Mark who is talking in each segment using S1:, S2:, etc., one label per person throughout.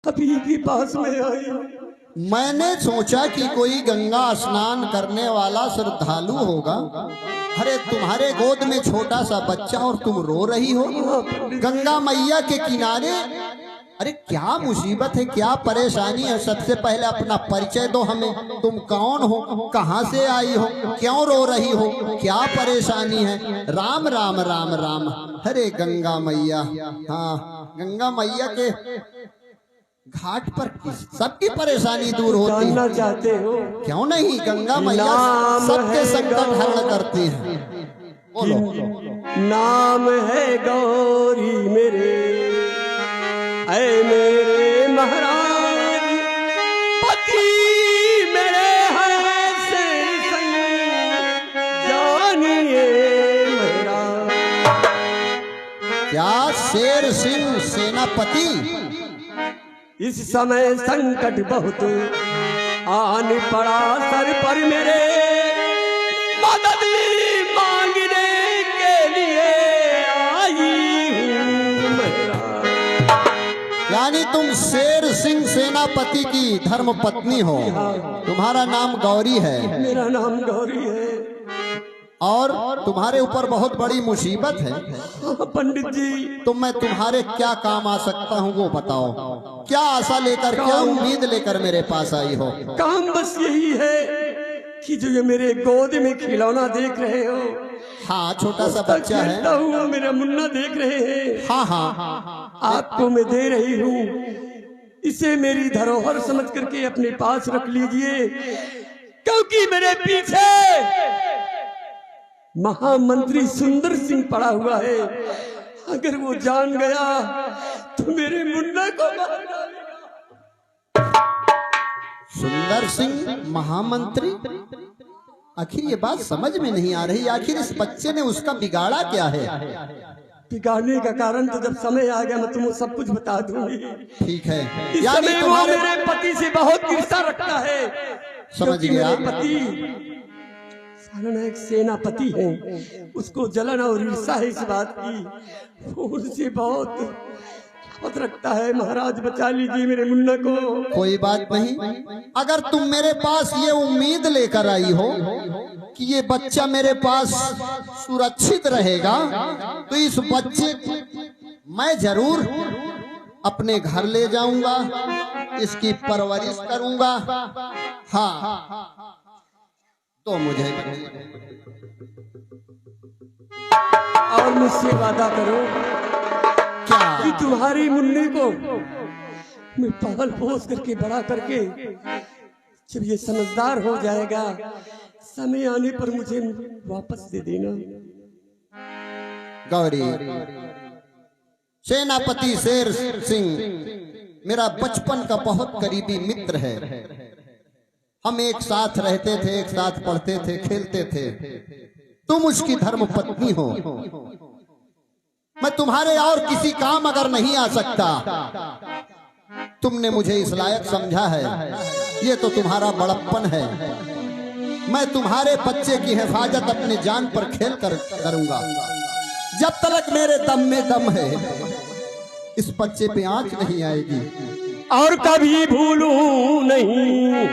S1: अभी भी पास में आई।
S2: मैंने सोचा कि कोई गंगा स्नान करने वाला श्रद्धालु होगा। अरे तुम्हारे गोद में छोटा सा बच्चा और तुम रो रही हो गंगा मैया के किनारे। अरे क्या मुसीबत है, क्या परेशानी है? सबसे पहले अपना परिचय दो हमें। तुम कौन हो, कहाँ से आई हो, क्यों रो रही हो, क्या परेशानी है? राम राम राम राम। अरे गंगा मैया, हाँ गंगा मैया के घाट पर सबकी परेशानी दूर होती है।
S1: चाहते हो?
S2: क्यों नहीं, गंगा मैया सबके संकट हरण करती है। बोलो।
S1: नाम है गौरी मेरे, ऐ मेरे महाराज, पति मेरे हैं शेर सिंह, जानिए मेरा।
S2: क्या शेर सिंह सेनापति?
S1: इस समय संकट बहुत आन पड़ा सर पर मेरे, मदद मांगने के लिए आई हूँ मेरा।
S2: यानी तुम शेर सिंह सेनापति की धर्म पत्नी हो। तुम्हारा नाम गौरी है?
S1: मेरा नाम गौरी है।
S2: और तुम्हारे ऊपर बहुत बड़ी मुसीबत है।
S1: पंडित जी,
S2: तो मैं तुम्हारे क्या काम आ सकता हूँ वो बताओ। क्या आशा लेकर, क्या उम्मीद लेकर मेरे पास आई हो?
S1: काम बस यही है कि जो ये मेरे गोद में खिलौना देख रहे हो,
S2: हाँ छोटा सा बच्चा है,
S1: हुआ मेरा मुन्ना देख रहे हैं,
S2: हाँ हाँ,
S1: आपको मैं दे रही हूँ। इसे मेरी धरोहर समझ करके अपने पास रख लीजिए, क्योंकि मेरे पीछे महामंत्री सुंदर सिंह पड़ा हुआ है। अगर वो जान गया तो मेरे मुन्ना को मार डालेगा।
S2: सुंदर सिंह महामंत्री? आखिर ये बात समझ में नहीं आ रही। आखिर इस बच्चे ने उसका बिगाड़ा क्या है?
S1: बिगाड़ने का कारण तो जब समय आ गया मैं तुम्हें सब कुछ बता दूंगी।
S2: ठीक है।
S1: इस समय वो मेरे पति से बहुत ईर्ष्या रखता है।
S2: समझ गया।
S1: मेरे पति एक सेनापति है, उसको जलन और ईर्ष्या है इस बात की। वो उनसे बहुत रखता है। महाराज बचा लीजिए मेरे मुन्ना को।
S2: कोई बात नहीं। अगर तुम मेरे पास ये उम्मीद लेकर आई हो कि ये बच्चा मेरे पास सुरक्षित रहेगा, तो इस बच्चे को मैं जरूर अपने घर ले जाऊंगा, इसकी परवरिश करूंगा। हाँ तो मुझे
S1: और मुझसे वादा करो
S2: क्या
S1: कि तुम्हारी मुन्ने को मैं पाल पोस करके बड़ा करके जब ये समझदार हो जाएगा, समय आने पर मुझे वापस दे देना।
S2: गौरी, सेनापति शेर सिंह मेरा बचपन का बहुत करीबी मित्र है। हम एक साथ रहते थे, एक साथ पढ़ते थे, खेलते थे। तुम उसकी धर्म पत्नी हो। मैं तुम्हारे और किसी काम अगर नहीं आ सकता, तुमने मुझे इस लायक समझा है, ये तो तुम्हारा बड़प्पन है। मैं तुम्हारे बच्चे की हिफाजत अपने जान पर खेल कर करूंगा। जब तक मेरे दम में दम है, इस बच्चे पे आंच नहीं आएगी।
S1: और कभी भूलूं नहीं,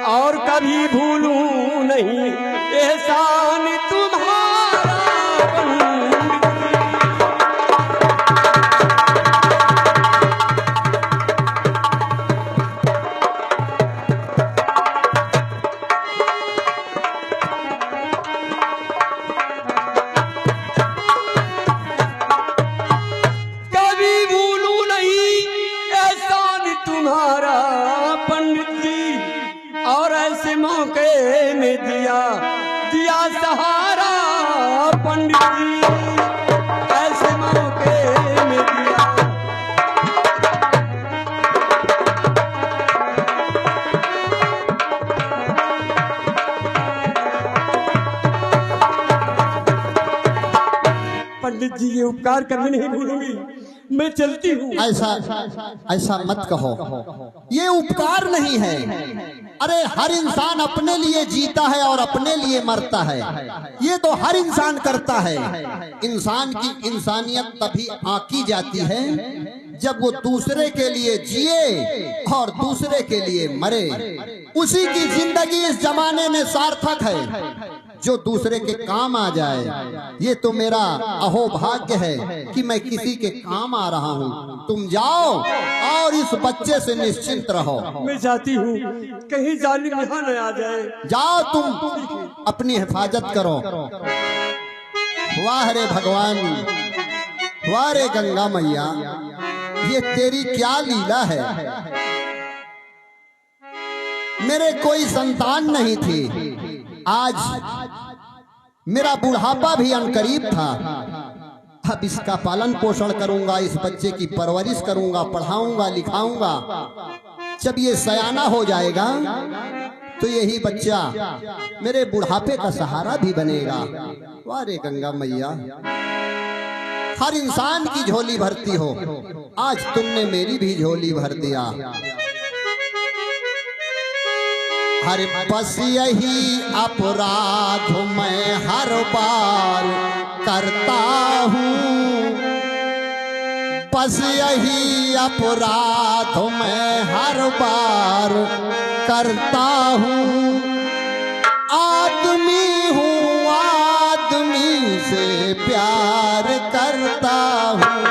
S1: और कभी भूलूं नहीं एहसान तुम्हारा। कभी भूलूं नहीं एहसान तुम्हारा पंडित जी, और ऐसे मौके में दिया सहारा पंडित जी, ऐसे मौके में दिया। पंडित जी ये उपकार कभी नहीं भूलूंगी। मैं चलती हूँ।
S2: ऐसा ऐसा मत कहो, ये उपकार नहीं है। अरे हर इंसान अपने लिए जीता है और अपने लिए मरता है, ये तो हर इंसान करता है। इंसान की इंसानियत तभी आंकी जाती है जब वो दूसरे के लिए जिए और दूसरे के लिए मरे। उसी की जिंदगी इस जमाने में सार्थक है जो दूसरे के काम आ जाए। ये तो मेरा अहोभाग्य है कि मैं किसी के काम आ रहा हूँ। तुम जाओ और इस बच्चे से निश्चिंत रहो।
S1: मैं जाती हूँ, कहीं जालिम यहाँ न आ जाए।
S2: जाओ, तुम अपनी हिफाजत करो। वाह रे भगवान, वाह रे गंगा मैया, ये तेरी क्या लीला है। मेरे कोई संतान नहीं थी, आज मेरा बुढ़ापा भी अनकरीब था। अब इसका पालन पोषण करूंगा, इस बच्चे की परवरिश करूंगा, पढ़ाऊंगा लिखाऊंगा। जब ये सयाना हो जाएगा तो यही बच्चा मेरे बुढ़ापे का सहारा भी बनेगा। वाह रे गंगा मैया, हर इंसान की झोली भरती हो, आज तुमने मेरी भी झोली भर दिया। हर बस यही अपराध मैं हर बार करता हूँ, बस यही अपराध मैं हर बार करता हूँ। आदमी हूँ, आदमी से प्यार करता हूँ।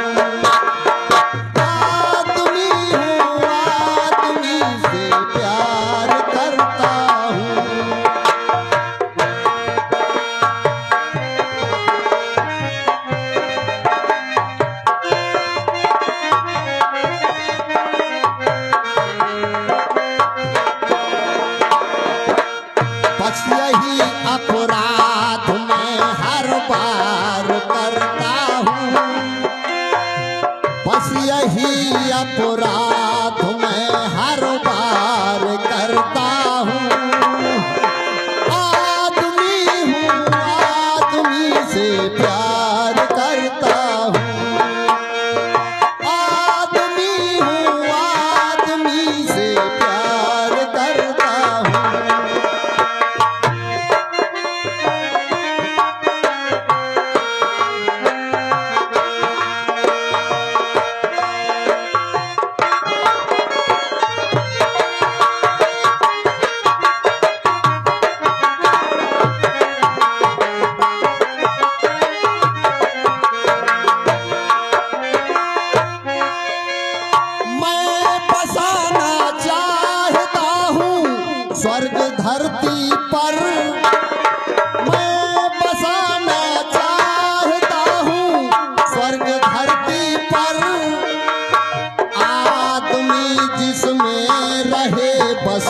S2: यही अपराध मैं हर बार करता हूँ, बस यही अपराध मैं हर बार करता हूँ। आदमी हूँ, आदमी से प्यार करता हूँ। आदमी हूँ, आदमी से प्यार करता हूँ। स्वर्ग धरती पर मैं बसाना चाहता हूँ, स्वर्ग धरती पर आदमी जिसमें रहे बस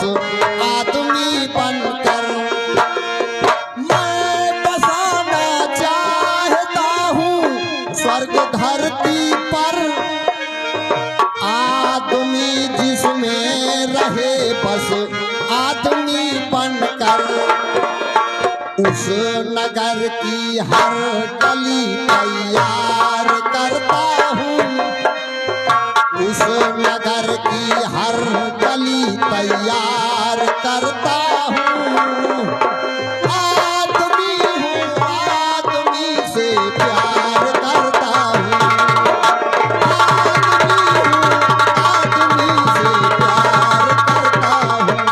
S2: आदमी बनकर। मैं बसाना चाहता हूँ स्वर्ग धरती पर आदमी जिसमें रहे बस आदमी बनकर। उस नगर की हर गली तैयार करता हूँ, उस नगर की हर गली तैयार करता हूँ। आदमी हूँ, आदमी से प्यार करता हूँ। आदमी हूँ, आदमी से प्यार करता हूँ।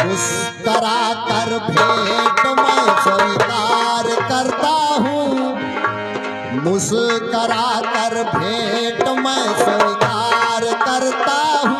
S2: मुस्करा कर भेंट स्वीकार करता हूँ, मुस्करा कर भेंट मैं स्वीकार करता हूँ।